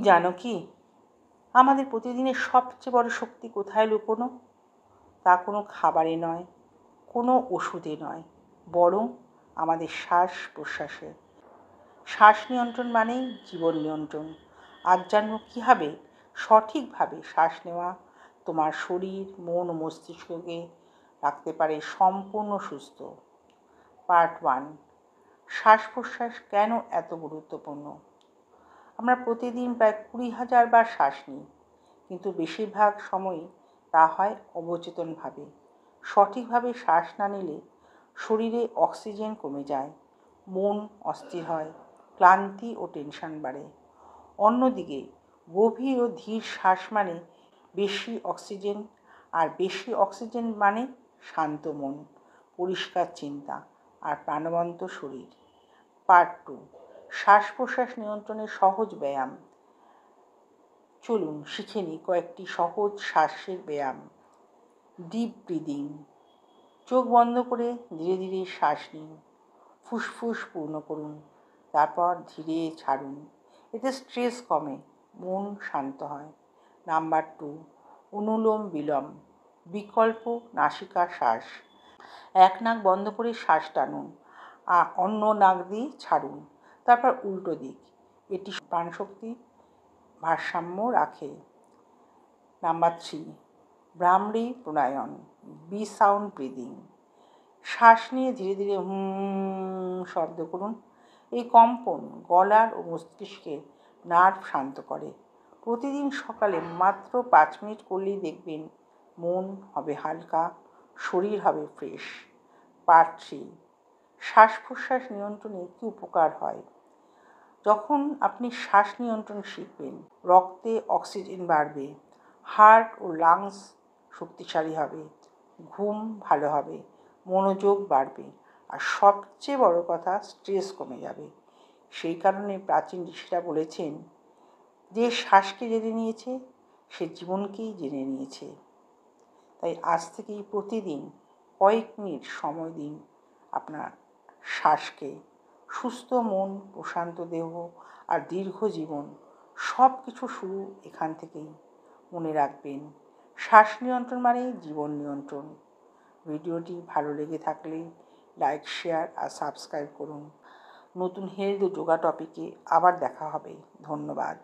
জানো কি আমাদের প্রতিদিনের সবচেয়ে বড় শক্তি কোথায় লুকোনো? তা কোনো খাবারে নয়, কোনো ওষুধে নয়, বরং আমাদের শ্বাস প্রশ্বাসে। শ্বাস নিয়ন্ত্রণ মানেই জীবন নিয়ন্ত্রণ। আজ জানবো কীভাবে সঠিকভাবে শ্বাস নেওয়া তোমার শরীর, মন ও মস্তিষ্ককে রাখতে পারে সম্পূর্ণ সুস্থ। পার্ট 1, শ্বাস প্রশ্বাস কেন এত গুরুত্বপূর্ণ? আমরা প্রতিদিন প্রায় 20,000 বার শ্বাস নিই, কিন্তু বেশিরভাগ সময়ই তা হয় অবচেতনভাবে। সঠিকভাবে শ্বাস না নিলে শরীরে অক্সিজেন কমে যায়, মন অস্থির হয়, ক্লান্তি ও টেনশন বাড়ে। অন্যদিকে গভীর ও ধীর শ্বাস মানে বেশি অক্সিজেন, আর বেশি অক্সিজেন মানে শান্ত মন, পরিষ্কার চিন্তা আর প্রাণবন্ত শরীর। পার্ট 2, শ্বাস প্রশ্বাস নিয়ন্ত্রণের সহজ ব্যায়াম। চলুন শিখে নিই কয়েকটি সহজ শ্বাসের ব্যায়াম। ডিপ ব্রিদিং, চোখ বন্ধ করে ধীরে ধীরে শ্বাস নিন, ফুসফুস পূর্ণ করুন, তারপর ধীরে ছাড়ুন। এতে স্ট্রেস কমে, মন শান্ত হয়। নাম্বার 2, অনুলোম বিলোম, বিকল্প নাসিকা শ্বাস। এক নাক বন্ধ করে শ্বাস টানুন আর অন্য নাক দিয়ে ছাড়ুন, তারপর উল্টো দিক। এটি প্রাণশক্তি ভারসাম্য রাখে। নাম্বার 3, ভ্রামরী প্রাণায়াম, বি সাউন্ড ব্রিদিং। শ্বাস নিয়ে ধীরে ধীরে শব্দ করুন। এই কম্পন গলার ও মস্তিষ্কের নার্ভ শান্ত করে। প্রতিদিন সকালে মাত্র 5 মিনিট করলেই দেখবেন মন হবে হালকা, শরীর হবে ফ্রেশ। পার্ট 3, শ্বাস প্রশ্বাস নিয়ন্ত্রণে কী উপকার হয়? যখন আপনি শ্বাস নিয়ন্ত্রণ শিখবেন, রক্তে অক্সিজেন বাড়বে, হার্ট ও লাংস শক্তিশালী হবে, ঘুম ভালো হবে, মনোযোগ বাড়বে, আর সবচেয়ে বড় কথা স্ট্রেস কমে যাবে। সেই কারণে প্রাচীন ঋষিরা বলেছেন, যে শ্বাসকে জেনে নিয়েছে সে জীবনকেই জেনে নিয়েছে। তাই আজ থেকেই প্রতিদিন কয়েক মিনিট সময় দিন আপনার শ্বাসকে। সুস্থ মন, প্রশান্ত দেহ আর দীর্ঘ জীবন, সব কিছু শুরু এখান থেকেই। মনে রাখবেন, শ্বাস নিয়ন্ত্রণ মানেই জীবন নিয়ন্ত্রণ। ভিডিওটি ভালো লেগে থাকলে লাইক, শেয়ার আর সাবস্ক্রাইব করুন। নতুন হেলথ ও যোগা টপিকে আবার দেখা হবে। ধন্যবাদ।